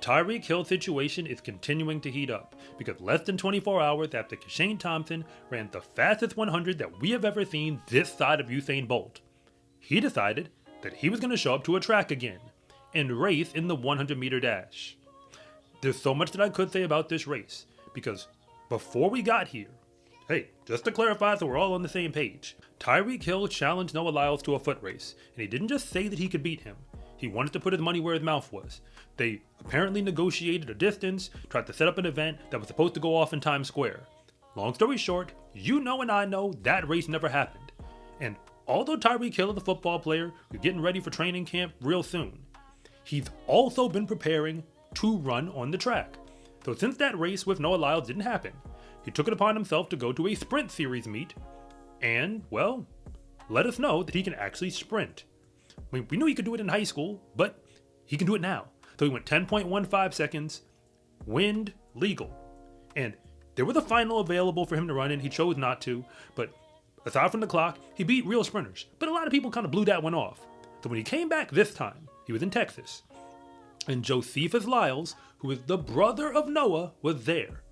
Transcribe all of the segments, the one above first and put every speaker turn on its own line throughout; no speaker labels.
Tyreek Hill situation is continuing to heat up because less than 24 hours after Kashane Thompson ran the fastest 100 that we have ever seen this side of Usain Bolt, he decided that he was going to show up to a track again and race in the 100-meter dash. There's so much that I could say about this race because before we got here, hey, just to clarify so we're all on the same page, Tyreek Hill challenged Noah Lyles to a foot race, and he didn't just say that he could beat him. He wanted to put his money where his mouth was. They apparently negotiated a distance, tried to set up an event that was supposed to go off in Times Square. Long story short, you know and I know that race never happened. And although Tyreek Hill is a football player who's getting ready for training camp real soon, he's also been preparing to run on the track. So since that race with Noah Lyles didn't happen, he took it upon himself to go to a sprint series meet and, well, let us know that he can actually sprint. I mean, we knew he could do it in high school, but he can do it now. So he went 10.15 seconds, wind, legal. And there was a final available for him to run in. He chose not to, but aside from the clock, he beat real sprinters. But a lot of people kind of blew that one off. So when he came back this time, he was in Texas. And Josephus Lyles, who is the brother of Noah, was there.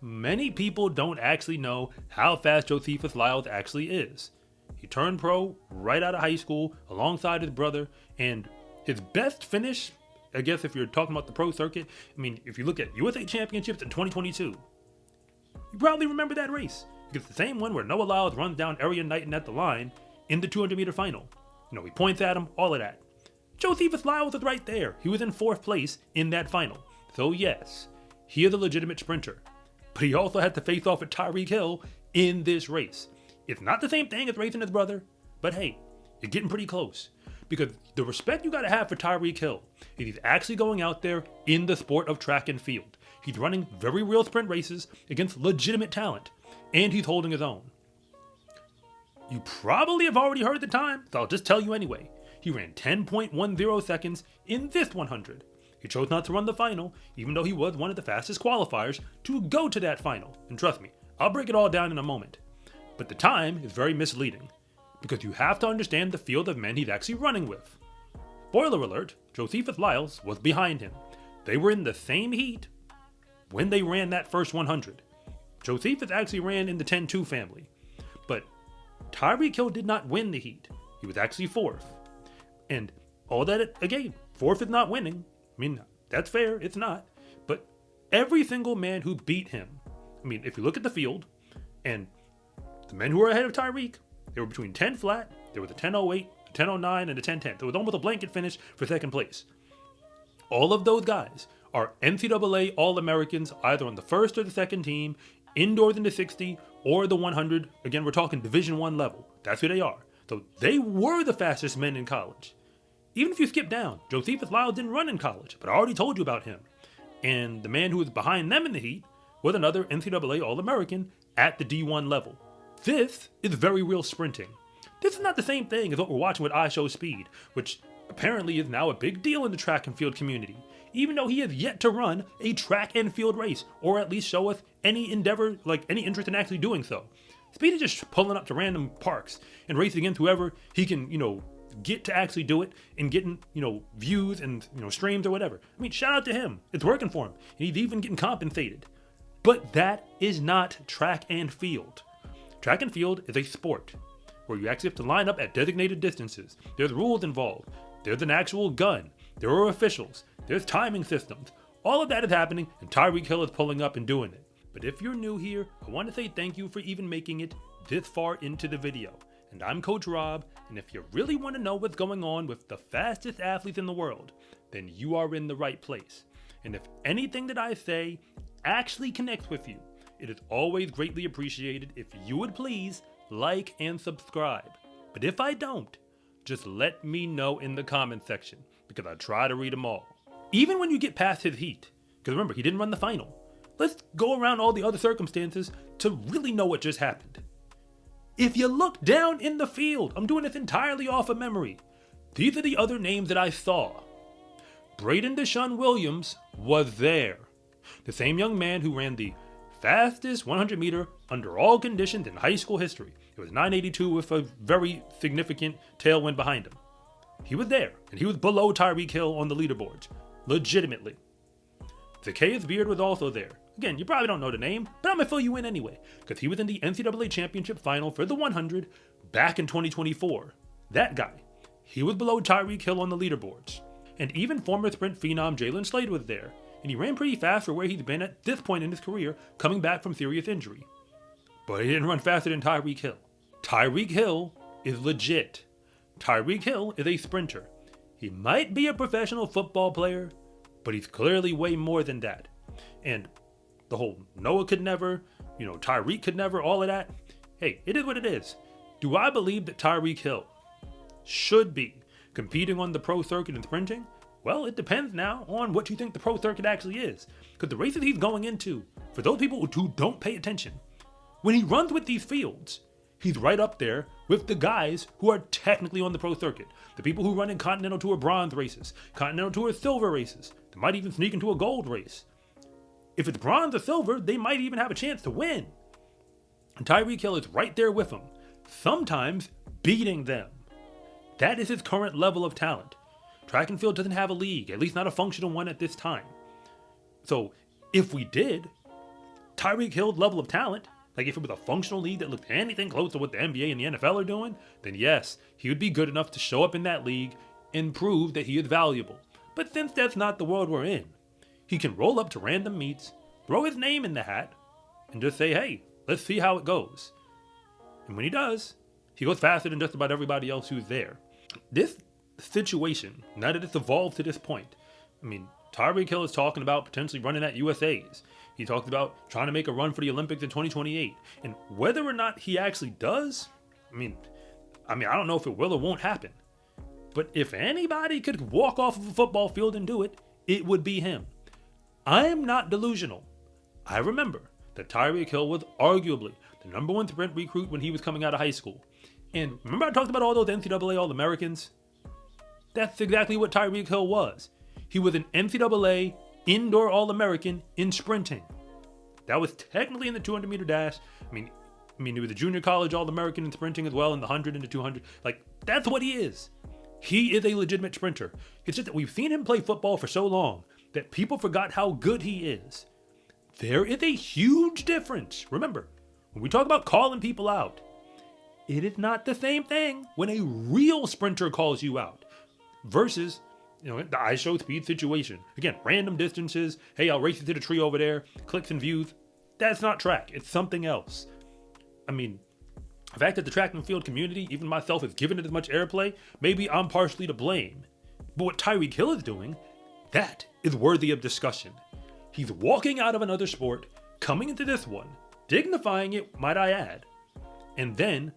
Many people don't actually know how fast Josephus Lyles actually is. He turned pro right out of high school alongside his brother, and his best finish, I guess if you're talking about the pro circuit, I mean, if you look at USA Championships in 2022, you probably remember that race. Because it's the same one where Noah Lyles runs down Arian Knighton at the line in the 200-meter final. You know, he points at him, all of that. Josephus Lyles was right there. He was in 4th place in that final. So yes, he is a legitimate sprinter. But he also had to face off with Tyreek Hill in this race. It's not the same thing as racing his brother, but hey, you're getting pretty close. Because the respect you gotta have for Tyreek Hill is he's actually going out there in the sport of track and field. He's running very real sprint races against legitimate talent, and he's holding his own. You probably have already heard the time, so I'll just tell you anyway. He ran 10.10 seconds in this 100. He chose not to run the final, even though he was one of the fastest qualifiers to go to that final. And trust me, I'll break it all down in a moment. But the time is very misleading, because you have to understand the field of men he's actually running with. Spoiler alert, Josephus Lyles was behind him. They were in the same heat when they ran that first 100. Josephus actually ran in the 10-2 family, but Tyreek Hill did not win the heat. He was actually 4th. And all that, again, 4th is not winning. I mean, that's fair, it's not. But every single man who beat him, I mean, if you look at the field, and the men who were ahead of Tyreek, they were between 10 flat, there was a 10.08, a 10.09, and a 10.10. There was almost a blanket finish for second place. All of those guys are NCAA All-Americans, either on the first or the second team, indoors in the 60 or the 100. Again, we're talking Division I level. That's who they are. So they were the fastest men in college. Even if you skip down, Josephus Lyles didn't run in college, but I already told you about him. And the man who was behind them in the heat was another NCAA All-American at the D1 level. This is very real sprinting. This is not the same thing as what we're watching with I Show Speed, which apparently is now a big deal in the track and field community, even though he has yet to run a track and field race, or at least show us any endeavor, like any interest in actually doing so. Speed is just pulling up to random parks and racing against whoever he can, get to actually do it and getting, views and, streams or whatever. I mean, shout out to him. It's working for him. And he's even getting compensated. But that is not track and field. Track and field is a sport where you actually have to line up at designated distances. There's rules involved. There's an actual gun. There are officials. There's timing systems. All of that is happening, and Tyreek Hill is pulling up and doing it. But if you're new here, I want to say thank you for even making it this far into the video. And I'm Coach Rob, and if you really want to know what's going on with the fastest athletes in the world, then you are in the right place. And if anything that I say actually connects with you, it is always greatly appreciated if you would please like and subscribe. But if I don't, just let me know in the comment section, because I try to read them all. Even when you get past his heat, because remember, he didn't run the final. Let's go around all the other circumstances to really know what just happened. If you look down in the field, I'm doing this entirely off of memory. These are the other names that I saw. Braden Deshaun Williams was there. The same young man who ran the fastest 100 meter under all conditions in high school history. It was 982 with a very significant tailwind behind him. He was there, and he was below Tyreek Hill on the leaderboards. Legitimately. Zacchaeus Beard was also there. Again, you probably don't know the name, but I'm going to fill you in anyway, because he was in the NCAA Championship Final for the 100 back in 2024. That guy. He was below Tyreek Hill on the leaderboards. And even former sprint phenom Jalen Slade was there, and he ran pretty fast for where he's been at this point in his career, coming back from serious injury. But he didn't run faster than Tyreek Hill. Tyreek Hill is legit. Tyreek Hill is a sprinter. He might be a professional football player, but he's clearly way more than that. And the whole Noah could never, Tyreek could never, all of that. Hey, it is what it is. Do I believe that Tyreek Hill should be competing on the pro circuit in sprinting? Well, it depends now on what you think the pro circuit actually is. Because the races he's going into, for those people who don't pay attention, when he runs with these fields, he's right up there with the guys who are technically on the pro circuit. The people who run in Continental Tour bronze races, Continental Tour silver races. They might even sneak into a gold race. If it's bronze or silver, they might even have a chance to win. And Tyreek Hill is right there with them, sometimes beating them. That is his current level of talent. Track and field doesn't have a league, at least not a functional one at this time. So if we did, Tyreek Hill's level of talent, like if it was a functional league that looked anything close to what the NBA and the NFL are doing, then yes, he would be good enough to show up in that league and prove that he is valuable. But since that's not the world we're in, he can roll up to random meets, throw his name in the hat, and just say, hey, let's see how it goes. And when he does, he goes faster than just about everybody else who's there. This situation, now that it's evolved to this point, Tyreek Hill is talking about potentially running at USA's. He talked about trying to make a run for the Olympics in 2028. And whether or not he actually does, I don't know if it will or won't happen. But if anybody could walk off of a football field and do it, it would be him. I am not delusional. I remember that Tyreek Hill was arguably the number one sprint recruit when he was coming out of high school. And remember I talked about all those NCAA All-Americans? That's exactly what Tyreek Hill was. He was an NCAA indoor All-American in sprinting. That was technically in the 200-meter dash. He was a junior college All-American in sprinting as well in the 100 and the 200. That's what he is. He is a legitimate sprinter. It's just that we've seen him play football for so long that people forgot how good he is. There is a huge difference. Remember, when we talk about calling people out, it is not the same thing when a real sprinter calls you out versus, the I show speed situation. Again, random distances. Hey, I'll race you to the tree over there. Clicks and views. That's not track. It's something else. The fact that the track and field community, even myself, has given it as much airplay, maybe I'm partially to blame. But what Tyreek Hill is doing, that is worthy of discussion. He's walking out of another sport, coming into this one, dignifying it, might I add, and then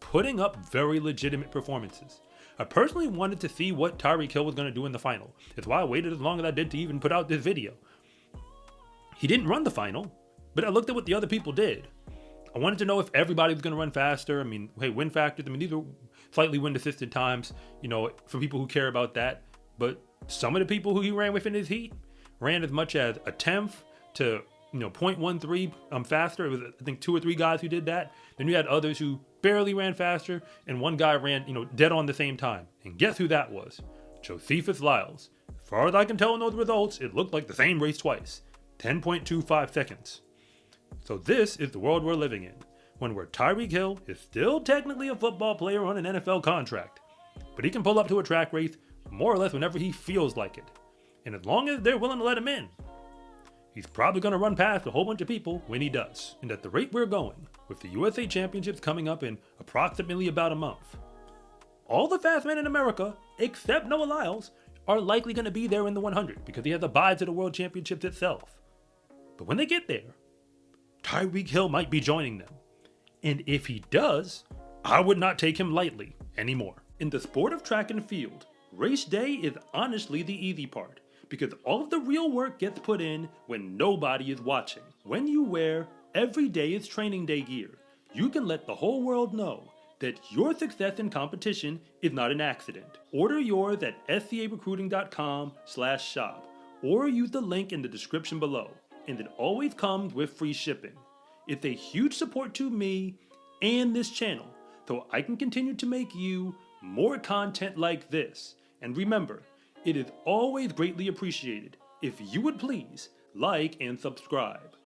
putting up very legitimate performances. I personally wanted to see what Tyreek Hill was going to do in the final. It's why I waited as long as I did to even put out this video. He didn't run the final, but I looked at what the other people did. I wanted to know if everybody was going to run faster. Win factors. These are slightly wind-assisted times, for people who care about that. But some of the people who he ran with in his heat ran as much as a tenth to 0.13 faster. It was, I think, 2 or 3 guys who did that. Then you had others who barely ran faster, and one guy ran, dead on the same time. And guess who that was? Josephus Lyles. As far as I can tell in those results, it looked like the same race twice. 10.25 seconds. So this is the world we're living in, one where Tyreek Hill is still technically a football player on an NFL contract, but he can pull up to a track race more or less whenever he feels like it. And as long as they're willing to let him in, he's probably going to run past a whole bunch of people when he does. And at the rate we're going, with the USA Championships coming up in approximately about a month, all the fast men in America, except Noah Lyles, are likely going to be there in the 100 because he has a bye to the World Championships itself. But when they get there, Tyreek Hill might be joining them. And if he does, I would not take him lightly anymore. In the sport of track and field, race day is honestly the easy part because all of the real work gets put in when nobody is watching. When you wear every day is training day gear, you can let the whole world know that your success in competition is not an accident. Order yours at scarecruiting.com/shop or use the link in the description below. And it always comes with free shipping. It's a huge support to me and this channel, so I can continue to make you more content like this. And remember, it is always greatly appreciated if you would please like, and subscribe.